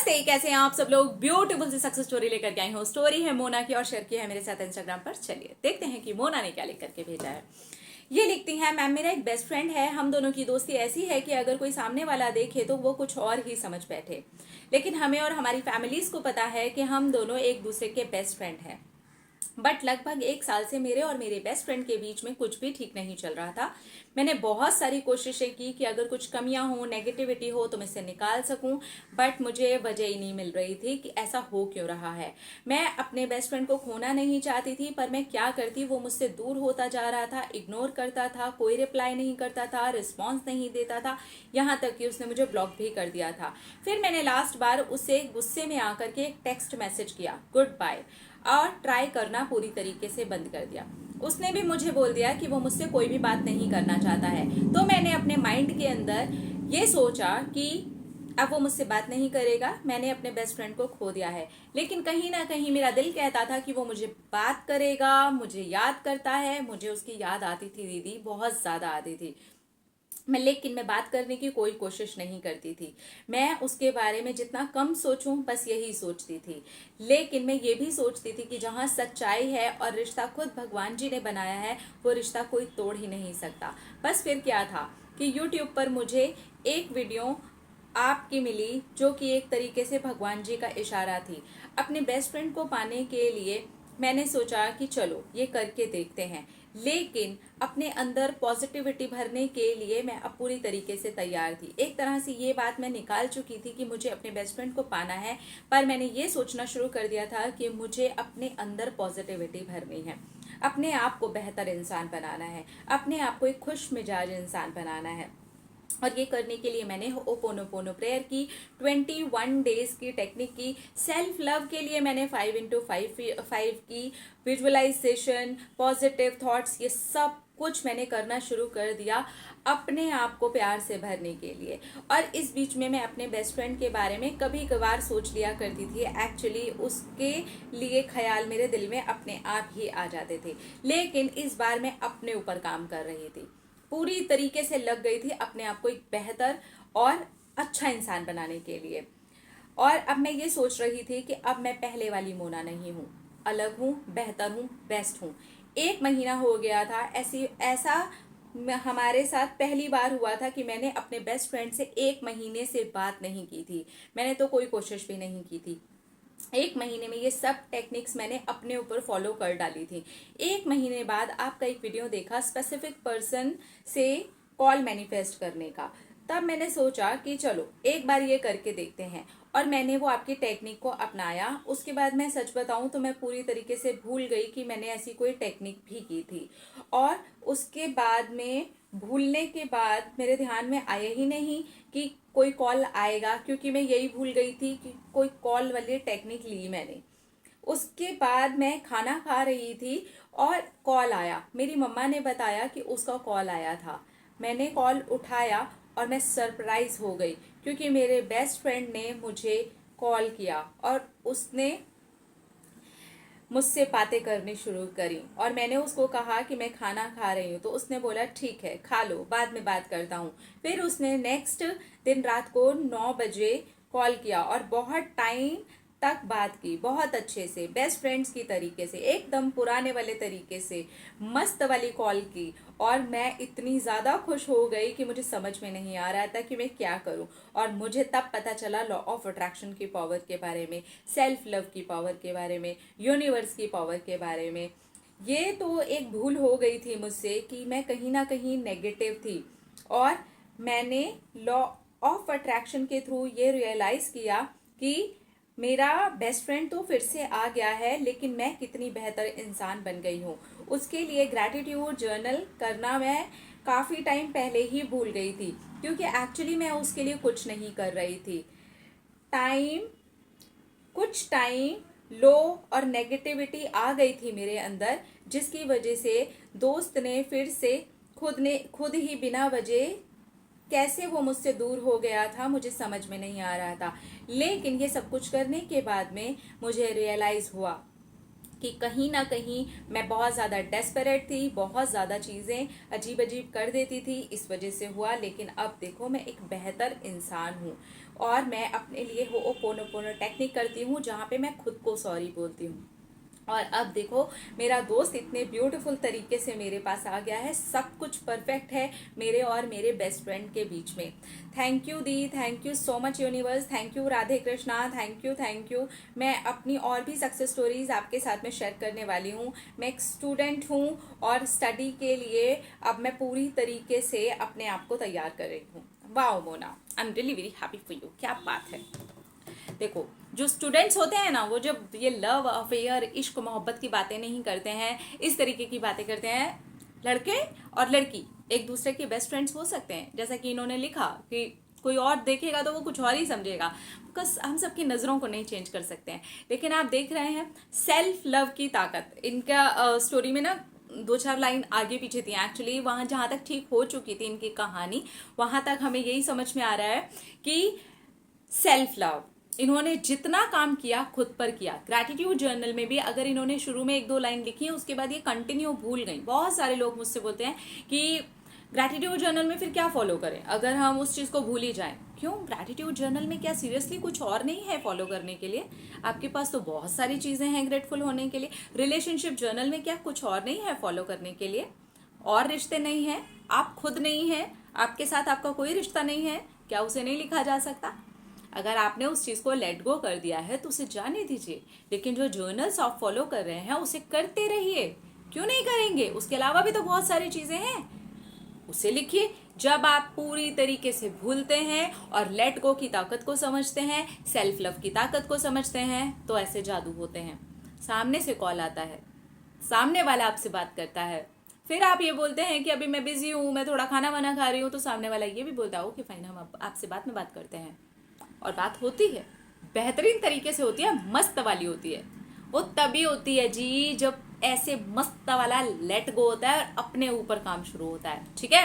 नमस्ते, कैसे हैं आप सब लोग। ब्यूटीफुल सी सक्सेस स्टोरी लेकर के आई हूँ। स्टोरी है मोना की और शेयर की है मेरे साथ इंस्टाग्राम पर। चलिए देखते हैं कि मोना ने क्या लिख करके भेजा है। ये लिखती हैं, मैम मेरा एक बेस्ट फ्रेंड है। हम दोनों की दोस्ती ऐसी है कि अगर कोई सामने वाला देखे तो वो कुछ और ही समझ बैठे, लेकिन हमें और हमारी फैमिलीज को पता है कि हम दोनों एक दूसरे के बेस्ट फ्रेंड हैं। बट लगभग एक साल से मेरे और मेरे बेस्ट फ्रेंड के बीच में कुछ भी ठीक नहीं चल रहा था। मैंने बहुत सारी कोशिशें की कि अगर कुछ कमियां हो, नेगेटिविटी हो तो मैं इसे निकाल सकूं, बट मुझे वजह ही नहीं मिल रही थी कि ऐसा हो क्यों रहा है। मैं अपने बेस्ट फ्रेंड को खोना नहीं चाहती थी, पर मैं क्या करती, वो मुझसे दूर होता जा रहा था, इग्नोर करता था, कोई रिप्लाई नहीं करता था, रिस्पॉन्स नहीं देता था, यहाँ तक कि उसने मुझे ब्लॉक भी कर दिया था। फिर मैंने लास्ट बार उसे गुस्से में आकर के एक टेक्स्ट मैसेज किया, गुड बाय, और ट्राई करना पूरी तरीके से बंद कर दिया। उसने भी मुझे बोल दिया कि वो मुझसे कोई भी बात नहीं करना चाहता है। तो मैंने अपने माइंड के अंदर ये सोचा कि अब वो मुझसे बात नहीं करेगा, मैंने अपने बेस्ट फ्रेंड को खो दिया है। लेकिन कहीं ना कहीं मेरा दिल कहता था कि वो मुझे बात करेगा, मुझे याद करता है। मुझे उसकी याद आती थी दीदी, बहुत ज्यादा आती थी। लेकिन मैं बात करने की कोई कोशिश नहीं करती थी। मैं उसके बारे में जितना कम सोचूं बस यही सोचती थी। लेकिन मैं ये भी सोचती थी कि जहाँ सच्चाई है और रिश्ता खुद भगवान जी ने बनाया है, वो रिश्ता कोई तोड़ ही नहीं सकता। बस फिर क्या था कि यूट्यूब पर मुझे एक वीडियो आपकी मिली, जो कि एक तरीके से भगवान जी का इशारा थी। अपने बेस्ट फ्रेंड को पाने के लिए मैंने सोचा कि चलो ये करके देखते हैं। लेकिन अपने अंदर पॉजिटिविटी भरने के लिए मैं अब पूरी तरीके से तैयार थी। एक तरह से ये बात मैं निकाल चुकी थी कि मुझे अपने बेस्ट फ्रेंड को पाना है, पर मैंने ये सोचना शुरू कर दिया था कि मुझे अपने अंदर पॉजिटिविटी भरनी है, अपने आप को बेहतर इंसान बनाना है, अपने आप को एक खुश मिजाज इंसान बनाना है। और ये करने के लिए मैंने ओपोनोपोनो प्रेयर की, 21 डेज की टेक्निक की। सेल्फ लव के लिए मैंने 5x5 की, विजुअलाइजेशन, पॉजिटिव थॉट्स, ये सब कुछ मैंने करना शुरू कर दिया अपने आप को प्यार से भरने के लिए। और इस बीच में मैं अपने बेस्ट फ्रेंड के बारे में कभी कभार सोच लिया करती थी। एक्चुअली उसके लिए ख्याल मेरे दिल में अपने आप ही आ जाते थे। लेकिन इस बार मैं अपने ऊपर काम कर रही थी, पूरी तरीके से लग गई थी अपने आप को एक बेहतर और अच्छा इंसान बनाने के लिए। और अब मैं ये सोच रही थी कि अब मैं पहले वाली मोना नहीं हूँ, अलग हूँ, बेहतर हूँ, बेस्ट हूँ। 1 महीना हो गया था, ऐसा हमारे साथ पहली बार हुआ था कि मैंने अपने बेस्ट फ्रेंड से 1 महीने से बात नहीं की थी। मैंने तो कोई कोशिश भी नहीं की थी। 1 महीने में ये सब टेक्निक्स मैंने अपने ऊपर फॉलो कर डाली थी। 1 महीने बाद आपका एक वीडियो देखा स्पेसिफिक पर्सन से कॉल मैनिफेस्ट करने का। तब मैंने सोचा कि चलो एक बार ये करके देखते हैं, और मैंने वो आपकी टेक्निक को अपनाया। उसके बाद मैं सच बताऊं तो मैं पूरी तरीके से भूल गई कि मैंने ऐसी कोई टेक्निक भी की थी। और उसके बाद में भूलने के बाद मेरे ध्यान में आया ही नहीं कि कोई कॉल आएगा, क्योंकि मैं यही भूल गई थी कि कोई कॉल वाली टेक्निक ली मैंने। उसके बाद मैं खाना खा रही थी और कॉल आया। मेरी मम्मा ने बताया कि उसका कॉल आया था। मैंने कॉल उठाया और मैं सरप्राइज हो गई, क्योंकि मेरे बेस्ट फ्रेंड ने मुझे कॉल किया और उसने मुझसे बातें करनी शुरू करी। और मैंने उसको कहा कि मैं खाना खा रही हूँ, तो उसने बोला ठीक है खा लो, बाद में बात करता हूँ। फिर उसने नेक्स्ट दिन रात को 9 बजे कॉल किया और बहुत टाइम तक बात की, बहुत अच्छे से, बेस्ट फ्रेंड्स की तरीके से, एकदम पुराने वाले तरीके से, मस्त वाली कॉल की। और मैं इतनी ज़्यादा खुश हो गई कि मुझे समझ में नहीं आ रहा था कि मैं क्या करूं। और मुझे तब पता चला लॉ ऑफ अट्रैक्शन की पावर के बारे में, सेल्फ लव की पावर के बारे में, यूनिवर्स की पावर के बारे में। ये तो एक भूल हो गई थी मुझसे कि मैं कहीं ना कहीं नेगेटिव थी। और मैंने लॉ ऑफ अट्रैक्शन के थ्रू ये रियलाइज किया कि मेरा बेस्ट फ्रेंड तो फिर से आ गया है, लेकिन मैं कितनी बेहतर इंसान बन गई हूँ। उसके लिए ग्रैटिट्यूड जर्नल करना मैं काफ़ी टाइम पहले ही भूल गई थी, क्योंकि एक्चुअली मैं उसके लिए कुछ नहीं कर रही थी। टाइम कुछ टाइम लो और नेगेटिविटी आ गई थी मेरे अंदर, जिसकी वजह से दोस्त ने फिर से खुद ही बिना वजह कैसे वो मुझसे दूर हो गया था, मुझे समझ में नहीं आ रहा था। लेकिन ये सब कुछ करने के बाद में मुझे रियलाइज हुआ कि कहीं ना कहीं मैं बहुत ज़्यादा डेस्परेट थी, बहुत ज़्यादा चीज़ें अजीब अजीब कर देती थी, इस वजह से हुआ। लेकिन अब देखो मैं एक बेहतर इंसान हूँ। और मैं अपने लिए होओपोनोपोनो टेक्निक करती हूँ जहाँ पे मैं खुद को सॉरी बोलती हूँ। और अब देखो मेरा दोस्त इतने ब्यूटीफुल तरीके से मेरे पास आ गया है, सब कुछ परफेक्ट है मेरे और मेरे बेस्ट फ्रेंड के बीच में। Thank you the, thank you so much universe, thank you Radhe Krishna, thank you. मैं अपनी और भी सक्सेस स्टोरीज आपके साथ में शेयर करने वाली हूँ। मैं एक स्टूडेंट हूँ और स्टडी के लिए अब मैं पूरी तरीके से अपने आप को तैयार कर रही हूँ। Wow Mona, I am really very happy for you. क्या बात है। देखो जो स्टूडेंट्स होते हैं ना, वो जब ये लव अफेयर इश्क मोहब्बत की बातें नहीं करते हैं, इस तरीके की बातें करते हैं, लड़के और लड़की एक दूसरे के बेस्ट फ्रेंड्स हो सकते हैं, जैसा कि इन्होंने लिखा कि कोई और देखेगा तो वो कुछ और ही समझेगा, बिकॉज हम सबकी नज़रों को नहीं चेंज कर सकते हैं। लेकिन आप देख रहे हैं सेल्फ लव की ताकत, इनका स्टोरी में ना 2-4 लाइन आगे पीछे थी एक्चुअली, वहाँ जहाँ तक ठीक हो चुकी थी इनकी कहानी, वहाँ तक हमें यही समझ में आ रहा है कि सेल्फ लव इन्होंने जितना काम किया खुद पर किया। ग्रैटिट्यूड जर्नल में भी अगर इन्होंने शुरू में 1-2 लाइन लिखी है, उसके बाद ये कंटिन्यू भूल गई। बहुत सारे लोग मुझसे बोलते हैं कि ग्रैटिट्यूड जर्नल में फिर क्या फॉलो करें अगर हम उस चीज़ को भूल ही जाएं। क्यों, ग्रैटिट्यूड जर्नल में क्या सीरियसली कुछ और नहीं है फॉलो करने के लिए? आपके पास तो बहुत सारी चीज़ें हैं ग्रेटफुल होने के लिए। रिलेशनशिप जर्नल में क्या कुछ और नहीं है फॉलो करने के लिए? और रिश्ते नहीं हैं, आप खुद नहीं हैं, आपके साथ आपका कोई रिश्ता नहीं है, क्या उसे नहीं लिखा जा सकता? अगर आपने उस चीज़ को लेट गो कर दिया है तो उसे जाने दीजिए। लेकिन जो जर्नल्स आप फॉलो कर रहे हैं उसे करते रहिए। क्यों नहीं करेंगे? उसके अलावा भी तो बहुत सारी चीज़ें हैं, उसे लिखिए। जब आप पूरी तरीके से भूलते हैं और लेट गो की ताकत को समझते हैं, सेल्फ लव की ताकत को समझते हैं, तो ऐसे जादू होते हैं। सामने से कॉल आता है, सामने वाला आपसे बात करता है, फिर आप ये बोलते हैं कि अभी मैं बिजी हूँ, मैं थोड़ा खाना वाना खा रही हूँ, तो सामने वाला ये भी बोलता है ओके फाइन, हम आपसे बाद में बात करते हैं। और बात होती है, बेहतरीन तरीके से होती है, मस्त वाली होती है। वो तभी होती है जी जब ऐसे मस्त वाला लेट गो होता है और अपने ऊपर काम शुरू होता है। ठीक है,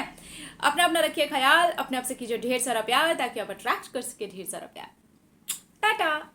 अपना अपना रखिए ख्याल, अपने आप से कीजिए ढेर सारा प्यार ताकि आप अट्रैक्ट कर सके ढेर सारा प्यार। टाटा।